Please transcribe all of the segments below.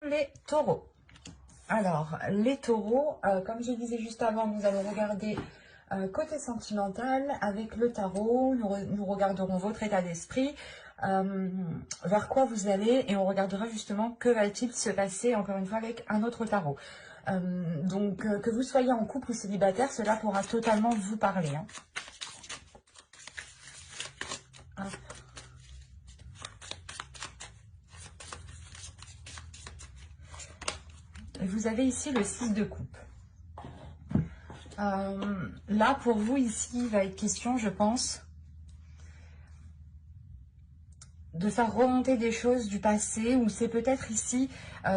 les taureaux. Alors, les taureaux, comme je disais juste avant, nous allons regarder côté sentimental avec le tarot. Nous regarderons votre état d'esprit, vers quoi vous allez, et on regardera justement que va-t-il se passer, encore une fois, avec un autre tarot. Donc, que vous soyez en couple ou célibataire, cela pourra totalement vous parler. Hein. Hop. Vous avez ici le 6 de coupe. Là, pour vous, ici, il va être question, je pense, de faire remonter des choses du passé, ou c'est peut-être ici,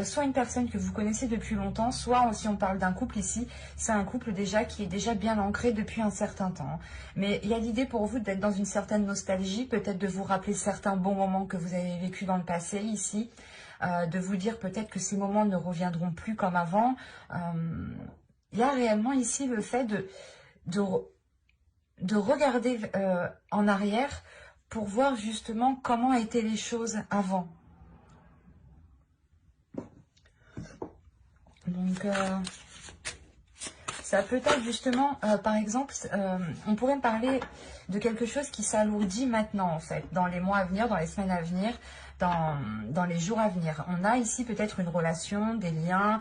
soit une personne que vous connaissez depuis longtemps, soit, si on parle d'un couple ici, c'est un couple déjà qui est déjà bien ancré depuis un certain temps. Mais il y a l'idée pour vous d'être dans une certaine nostalgie, peut-être de vous rappeler certains bons moments que vous avez vécu dans le passé ici, de vous dire peut-être que ces moments ne reviendront plus comme avant. Il y a réellement ici le fait de regarder en arrière pour voir justement comment étaient les choses avant. Donc, ça peut être justement, par exemple, on pourrait me parler de quelque chose qui s'alourdit maintenant, en fait, dans les mois à venir, dans les semaines à venir, dans les jours à venir. On a ici peut-être une relation, des liens,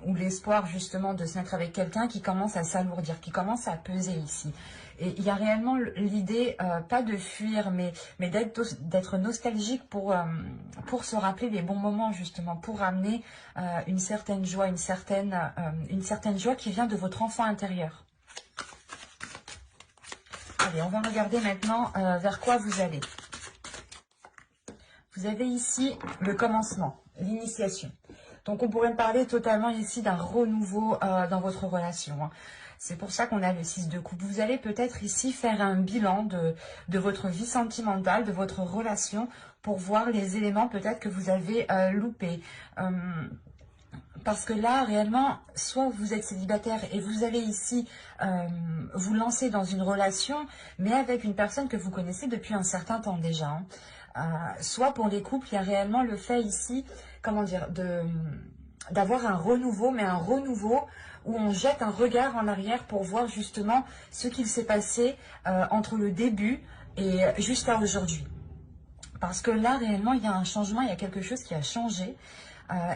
ou l'espoir justement de se mettre avec quelqu'un qui commence à s'alourdir, qui commence à peser ici. Et il y a réellement l'idée, pas de fuir, mais d'être nostalgique pour se rappeler les bons moments, justement, pour amener une certaine joie, une certaine joie qui vient de votre enfant intérieur. Allez, on va regarder maintenant vers quoi vous allez. Vous avez ici le commencement, l'initiation. Donc, on pourrait me parler totalement ici d'un renouveau dans votre relation. Hein. C'est pour ça qu'on a le 6 de coupe. Vous allez peut-être ici faire un bilan de votre vie sentimentale, de votre relation, pour voir les éléments peut-être que vous avez loupés. Parce que là, réellement, soit vous êtes célibataire et vous allez ici vous lancer dans une relation, mais avec une personne que vous connaissez depuis un certain temps déjà. Hein. Soit pour les couples, il y a réellement le fait ici, comment dire, d'avoir un renouveau, mais un renouveau où on jette un regard en arrière pour voir justement ce qu'il s'est passé entre le début et jusqu'à aujourd'hui. Parce que là, réellement, il y a un changement, il y a quelque chose qui a changé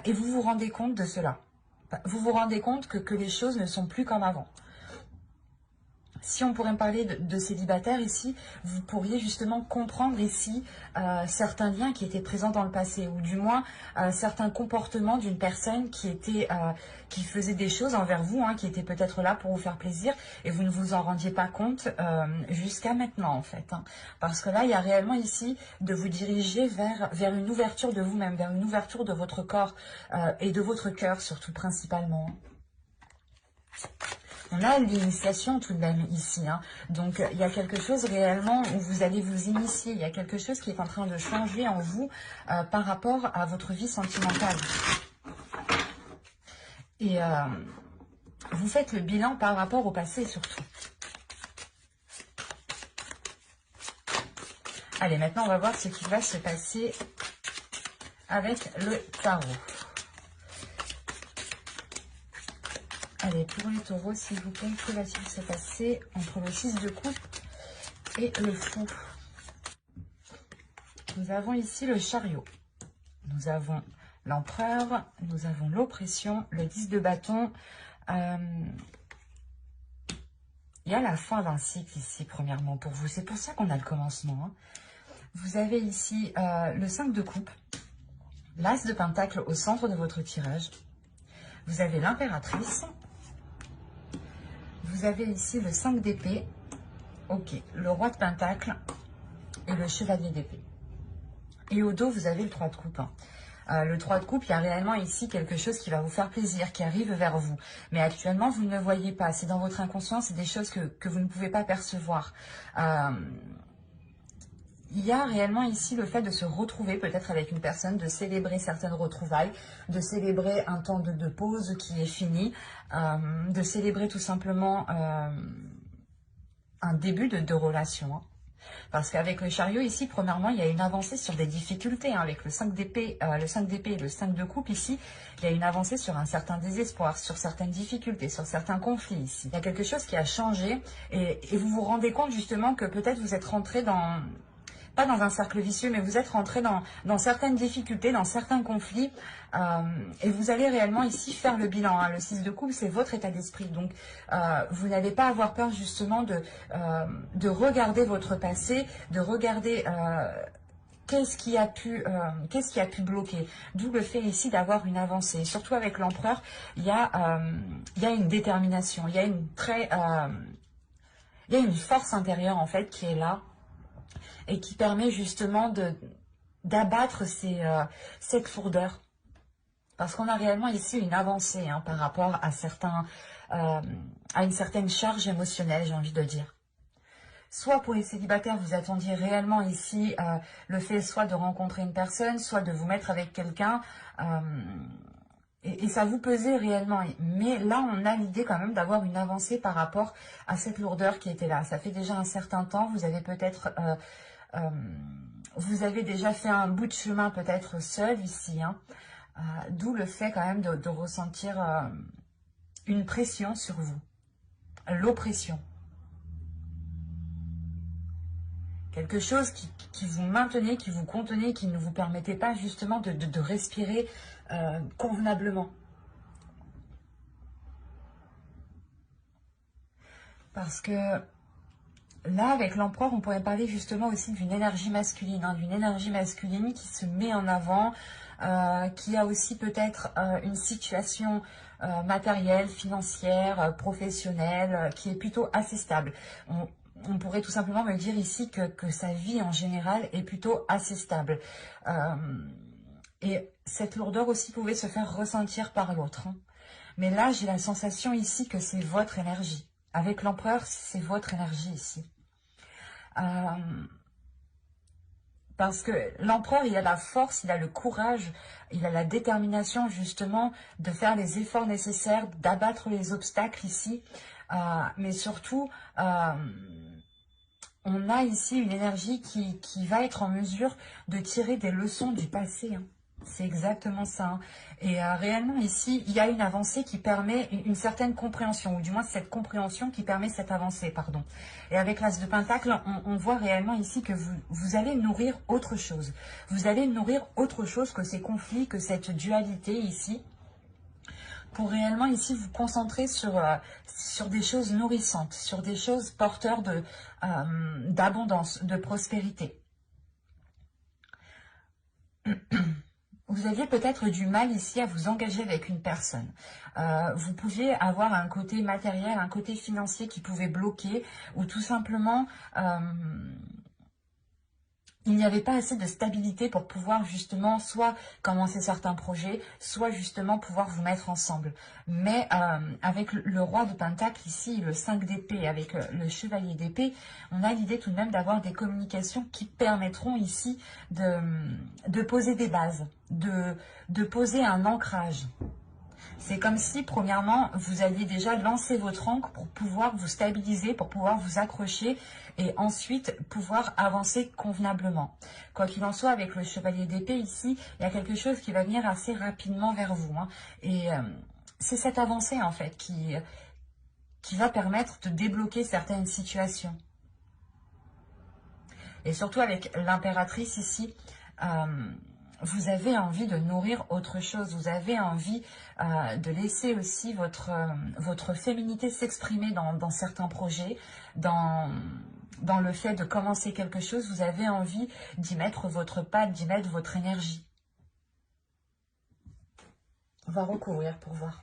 et vous vous rendez compte de cela. Vous vous rendez compte que les choses ne sont plus comme avant. Si on pourrait me parler de célibataire ici, vous pourriez justement comprendre ici certains liens qui étaient présents dans le passé, ou du moins certains comportements d'une personne qui faisait des choses envers vous, hein, qui était peut-être là pour vous faire plaisir, et vous ne vous en rendiez pas compte jusqu'à maintenant en fait. Hein. Parce que là, il y a réellement ici de vous diriger vers une ouverture de vous-même, vers une ouverture de votre corps et de votre cœur surtout principalement. On a l'initiation tout de même ici, hein. Donc il y a quelque chose réellement où vous allez vous initier, il y a quelque chose qui est en train de changer en vous par rapport à votre vie sentimentale. Et vous faites le bilan par rapport au passé surtout. Allez, maintenant on va voir ce qui va se passer avec le tarot. Allez, pour les taureaux, s'il vous plaît, que va-t-il se passer entre le 6 de coupe et le fou? Nous avons ici le chariot. Nous avons l'empereur, nous avons l'oppression, le 10 de bâton. Il y a la fin d'un cycle ici, premièrement, pour vous. C'est pour ça qu'on a le commencement. Hein. Vous avez ici le 5 de coupe, l'as de pentacle au centre de votre tirage. Vous avez l'impératrice. Vous avez ici le 5 d'épée, ok, le roi de pentacle et le chevalier d'épée. Et au dos, vous avez le 3 de coupe. Hein. Le 3 de coupe, il y a réellement ici quelque chose qui va vous faire plaisir, qui arrive vers vous. Mais actuellement, vous ne le voyez pas. C'est dans votre inconscient, c'est des choses que vous ne pouvez pas percevoir. Il y a réellement ici le fait de se retrouver peut-être avec une personne, de célébrer certaines retrouvailles, de célébrer un temps de pause qui est fini, de célébrer tout simplement un début de relation. Hein. Parce qu'avec le chariot ici, premièrement, il y a une avancée sur des difficultés. Hein, avec le 5 d'épée, et le 5 de coupe ici, il y a une avancée sur un certain désespoir, sur certaines difficultés, sur certains conflits ici. Il y a quelque chose qui a changé et vous vous rendez compte justement que peut-être vous êtes rentré dans... pas dans un cercle vicieux, mais vous êtes rentré dans certaines difficultés, dans certains conflits, et vous allez réellement ici faire le bilan. Hein. Le 6 de coupe, c'est votre état d'esprit. Donc, vous n'allez pas avoir peur justement de regarder votre passé, de regarder qu'est-ce qui a pu bloquer. D'où le fait ici d'avoir une avancée. Surtout avec l'empereur, il y a une détermination, il y a une force intérieure en fait qui est là, et qui permet justement d'abattre cette lourdeur. Parce qu'on a réellement ici une avancée hein, par rapport à une certaine charge émotionnelle, j'ai envie de dire. Soit pour les célibataires, vous attendiez réellement ici le fait soit de rencontrer une personne, soit de vous mettre avec quelqu'un, et ça vous pesait réellement. Mais là, on a l'idée quand même d'avoir une avancée par rapport à cette lourdeur qui était là. Ça fait déjà un certain temps, vous avez peut-être... vous avez déjà fait un bout de chemin peut-être seul ici, hein, d'où le fait quand même de ressentir une pression sur vous, l'oppression. Quelque chose qui vous maintenait, qui vous contenait, qui ne vous permettait pas justement de respirer convenablement. Parce que là, avec l'empereur, on pourrait parler justement aussi d'une énergie masculine, hein, d'une énergie masculine qui se met en avant, qui a aussi peut-être une situation matérielle, financière, professionnelle, qui est plutôt assez stable. On pourrait tout simplement me dire ici que sa vie en général est plutôt assez stable. Et cette lourdeur aussi pouvait se faire ressentir par l'autre. Hein. Mais là, j'ai la sensation ici que c'est votre énergie. Avec l'empereur, c'est votre énergie ici. Parce que l'empereur, il a la force, il a le courage, il a la détermination justement de faire les efforts nécessaires, d'abattre les obstacles ici. Mais surtout, on a ici une énergie qui va être en mesure de tirer des leçons du passé. Hein. C'est exactement ça. Hein. Et réellement ici, il y a une avancée qui permet une certaine compréhension, ou du moins cette compréhension qui permet cette avancée, pardon. Et avec l'As de Pentacle, on voit réellement ici que vous allez nourrir autre chose. Vous allez nourrir autre chose que ces conflits, que cette dualité ici, pour réellement ici vous concentrer sur des choses nourrissantes, sur des choses porteurs d'abondance, de prospérité. Vous aviez peut-être du mal ici à vous engager avec une personne. Vous pouviez avoir un côté matériel, un côté financier qui pouvait bloquer, ou tout simplement, il n'y avait pas assez de stabilité pour pouvoir justement soit commencer certains projets, soit justement pouvoir vous mettre ensemble. Mais avec le roi de Pentacle ici, le 5 d'épée, avec le chevalier d'épée, on a l'idée tout de même d'avoir des communications qui permettront ici de poser des bases, de poser un ancrage. C'est comme si, premièrement, vous alliez déjà lancer votre ancre pour pouvoir vous stabiliser, pour pouvoir vous accrocher et ensuite pouvoir avancer convenablement. Quoi qu'il en soit, avec le chevalier d'épée ici, il y a quelque chose qui va venir assez rapidement vers vous. Hein. Et c'est cette avancée, en fait, qui va permettre de débloquer certaines situations. Et surtout avec l'impératrice ici, vous avez envie de nourrir autre chose, vous avez envie de laisser aussi votre féminité s'exprimer dans certains projets, dans le fait de commencer quelque chose, vous avez envie d'y mettre votre patte, d'y mettre votre énergie. On va recouvrir pour voir.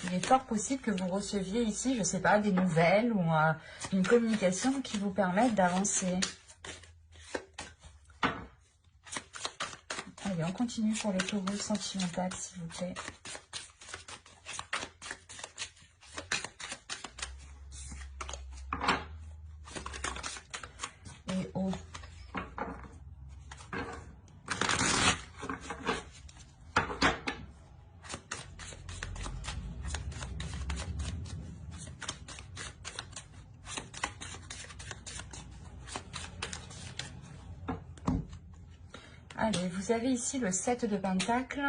Il est fort possible que vous receviez ici, je ne sais pas, des nouvelles ou une communication qui vous permette d'avancer. Allez, on continue pour les taureaux sentimentales, s'il vous plaît. Et haut. Allez, vous avez ici le 7 de Pentacle,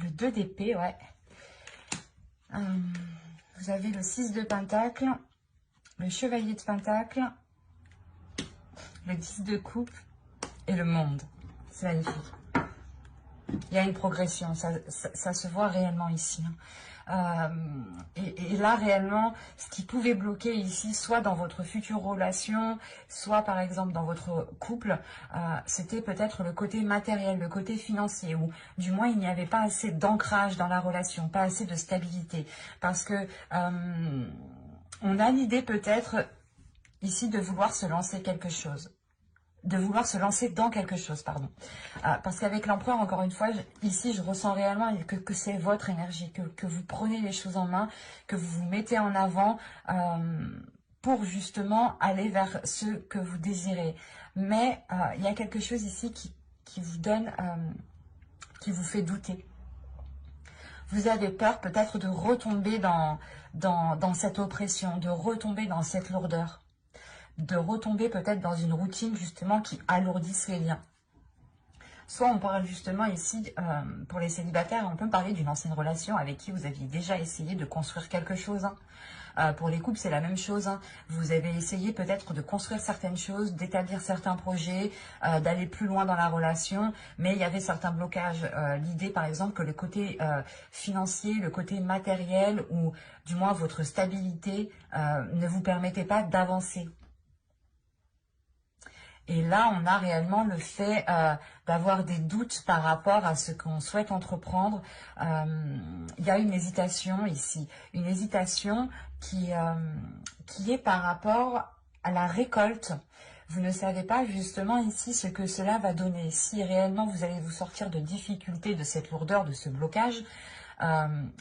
le 2 d'épée, ouais. Vous avez le 6 de Pentacle, le Chevalier de Pentacle, le 10 de coupe et le monde. C'est magnifique. Il y a une progression, ça se voit réellement ici. Et là, réellement, ce qui pouvait bloquer ici, soit dans votre future relation, soit par exemple dans votre couple, c'était peut-être le côté matériel, le côté financier, ou du moins il n'y avait pas assez d'ancrage dans la relation, pas assez de stabilité. Parce que on a l'idée peut-être ici de vouloir se lancer quelque chose. De vouloir se lancer dans quelque chose, pardon. Parce qu'avec l'empereur, encore une fois, ici, je ressens réellement que c'est votre énergie, que vous prenez les choses en main, que vous vous mettez en avant pour justement aller vers ce que vous désirez. Mais il y a quelque chose ici qui vous donne, qui vous fait douter. Vous avez peur peut-être de retomber dans cette oppression, de retomber dans cette lourdeur, de retomber peut-être dans une routine justement qui alourdisse les liens. Soit on parle justement ici, pour les célibataires, on peut parler d'une ancienne relation avec qui vous aviez déjà essayé de construire quelque chose. Pour les couples, c'est la même chose. Vous avez essayé peut-être de construire certaines choses, d'établir certains projets, d'aller plus loin dans la relation, mais il y avait certains blocages. L'idée, par exemple, que le côté financier, le côté matériel, ou du moins votre stabilité, ne vous permettait pas d'avancer. Et là, on a réellement le fait d'avoir des doutes par rapport à ce qu'on souhaite entreprendre. Il y a une hésitation ici, une hésitation qui est par rapport à la récolte. Vous ne savez pas justement ici ce que cela va donner. Si réellement vous allez vous sortir de difficultés, de cette lourdeur, de ce blocage.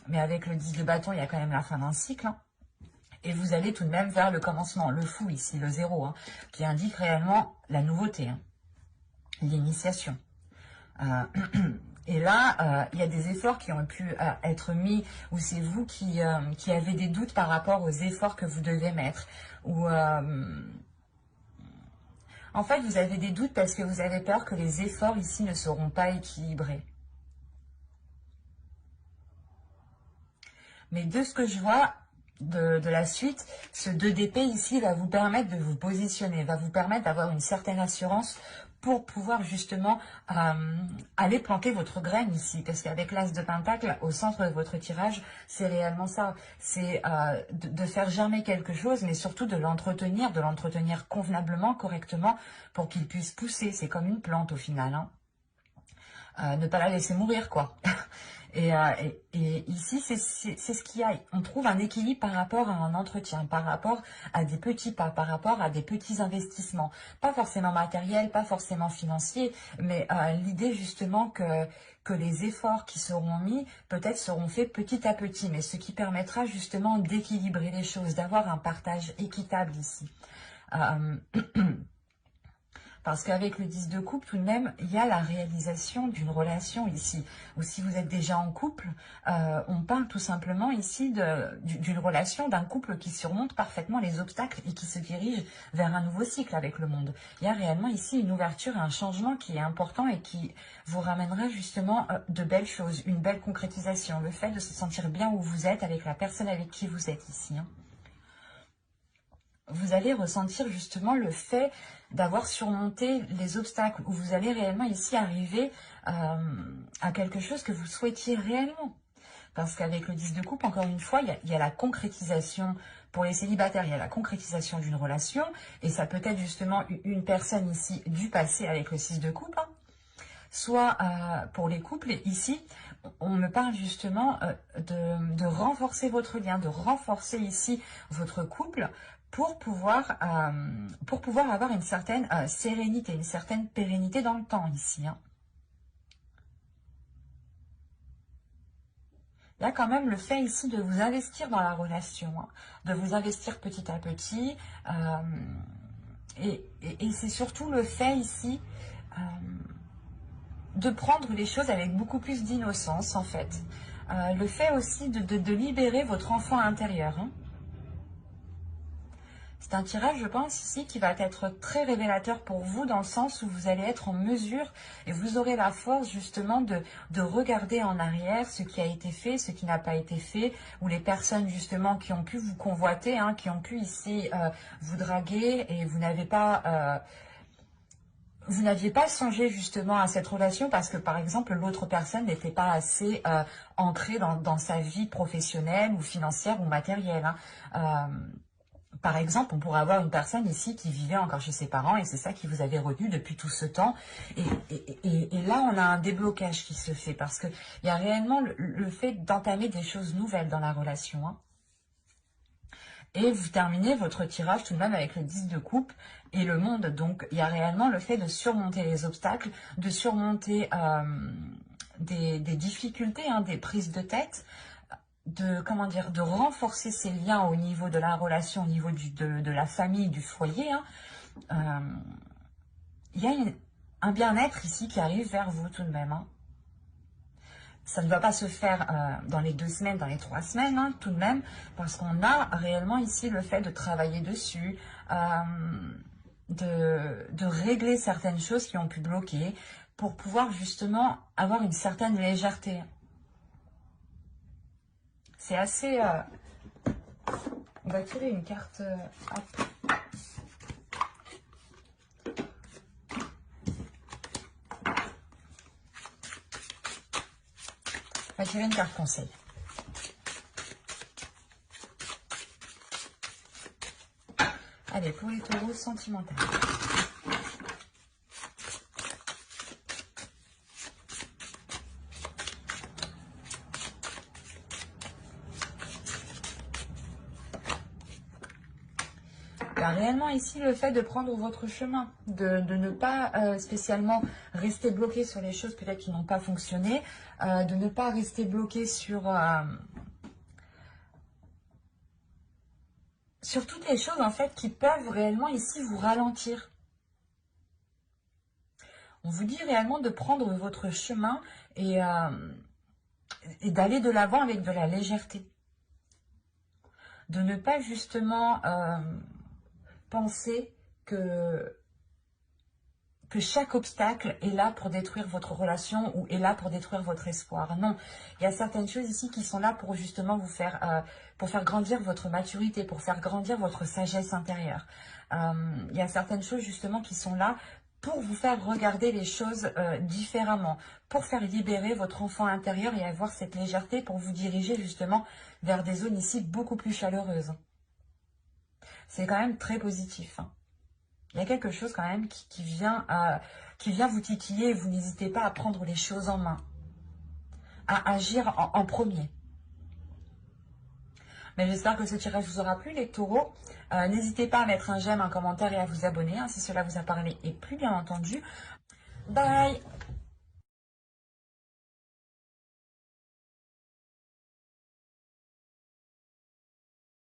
Mais avec le 10 de bâton, il y a quand même la fin d'un cycle. Et vous allez tout de même vers le commencement, le fou ici, le 0, qui indique réellement la nouveauté, l'initiation. Et là, il y a des efforts qui ont pu être mis, ou c'est vous qui avez des doutes par rapport aux efforts que vous devez mettre. Ou en fait, vous avez des doutes parce que vous avez peur que les efforts ici ne seront pas équilibrés. Mais de ce que je vois de la suite, ce 2 d'épée ici va vous permettre de vous positionner, va vous permettre d'avoir une certaine assurance pour pouvoir justement aller planter votre graine ici. Parce qu'avec l'as de pentacle, au centre de votre tirage, c'est réellement ça. C'est de faire germer quelque chose, mais surtout de l'entretenir convenablement, correctement, pour qu'il puisse pousser. C'est comme une plante au final. Ne pas la laisser mourir, quoi. Et ici, c'est ce qu'il y a. On trouve un équilibre par rapport à un entretien, par rapport à des petits pas, par rapport à des petits investissements. Pas forcément matériels, pas forcément financiers, mais l'idée justement que les efforts qui seront mis, peut-être seront faits petit à petit, mais ce qui permettra justement d'équilibrer les choses, d'avoir un partage équitable ici. Parce qu'avec le 10 de coupe, tout de même, il y a la réalisation d'une relation ici. Ou si vous êtes déjà en couple, on parle tout simplement ici d'une relation, d'un couple qui surmonte parfaitement les obstacles et qui se dirige vers un nouveau cycle avec le monde. Il y a réellement ici une ouverture, un changement qui est important et qui vous ramènera justement de belles choses, une belle concrétisation. Le fait de se sentir bien où vous êtes avec la personne avec qui vous êtes ici. Vous allez ressentir justement le fait d'avoir surmonté les obstacles, où vous allez réellement ici arriver à quelque chose que vous souhaitiez réellement. Parce qu'avec le 10 de coupe, encore une fois, il y a la concrétisation, pour les célibataires, il y a la concrétisation d'une relation, et ça peut être justement une personne ici du passé avec le 6 de coupe, soit pour les couples, ici, on me parle justement de renforcer votre lien, de renforcer ici votre couple, pour pouvoir avoir une certaine sérénité, une certaine pérennité dans le temps ici. Il y a quand même le fait ici de vous investir dans la relation, de vous investir petit à petit. Et c'est surtout le fait ici de prendre les choses avec beaucoup plus d'innocence en fait. Le fait aussi de libérer votre enfant intérieur. C'est un tirage, je pense, ici, qui va être très révélateur pour vous, dans le sens où vous allez être en mesure et vous aurez la force, justement, de regarder en arrière ce qui a été fait, ce qui n'a pas été fait, ou les personnes, justement, qui ont pu vous convoiter, hein, qui ont pu, ici, vous draguer, et vous n'aviez pas songé justement à cette relation parce que, par exemple, l'autre personne n'était pas assez ancrée dans sa vie professionnelle ou financière ou matérielle, hein. Par exemple, on pourrait avoir une personne ici qui vivait encore chez ses parents et c'est ça qui vous avait retenu depuis tout ce temps. Et là, on a un déblocage qui se fait parce qu'il y a réellement le fait d'entamer des choses nouvelles dans la relation, hein. Et vous terminez votre tirage tout de même avec le 10 de coupe et le monde. Donc, il y a réellement le fait de surmonter les obstacles, de surmonter des difficultés, hein, des prises de tête, comment dire, de renforcer ces liens au niveau de la relation, au niveau de la famille, du foyer, hein. Il y a un bien-être ici qui arrive vers vous tout de même, hein. Ça ne va pas se faire dans les 2 semaines, dans les 3 semaines, hein, tout de même, parce qu'on a réellement ici le fait de travailler dessus, de régler certaines choses qui ont pu bloquer, pour pouvoir justement avoir une certaine légèreté. C'est assez... On va tirer une carte... hop. On va tirer une carte conseil. Allez, pour les taureaux sentimentaux. Réellement ici le fait de prendre votre chemin, de ne pas spécialement rester bloqué sur les choses peut-être qui n'ont pas fonctionné, de ne pas rester bloqué sur toutes les choses en fait qui peuvent réellement ici vous ralentir. On vous dit réellement de prendre votre chemin et d'aller de l'avant avec de la légèreté. De ne pas justement penser que chaque obstacle est là pour détruire votre relation ou est là pour détruire votre espoir. Non, il y a certaines choses ici qui sont là pour justement vous faire, pour faire grandir votre maturité, pour faire grandir votre sagesse intérieure. Il y a certaines choses justement qui sont là pour vous faire regarder les choses différemment, pour faire libérer votre enfant intérieur et avoir cette légèreté pour vous diriger justement vers des zones ici beaucoup plus chaleureuses. C'est quand même très positif, hein. Il y a quelque chose quand même qui vient vous titiller et vous n'hésitez pas à prendre les choses en main, à agir en premier. Mais j'espère que ce tirage vous aura plu, les taureaux. N'hésitez pas à mettre un j'aime, un commentaire et à vous abonner, hein, si cela vous a parlé et plu, bien entendu. Bye!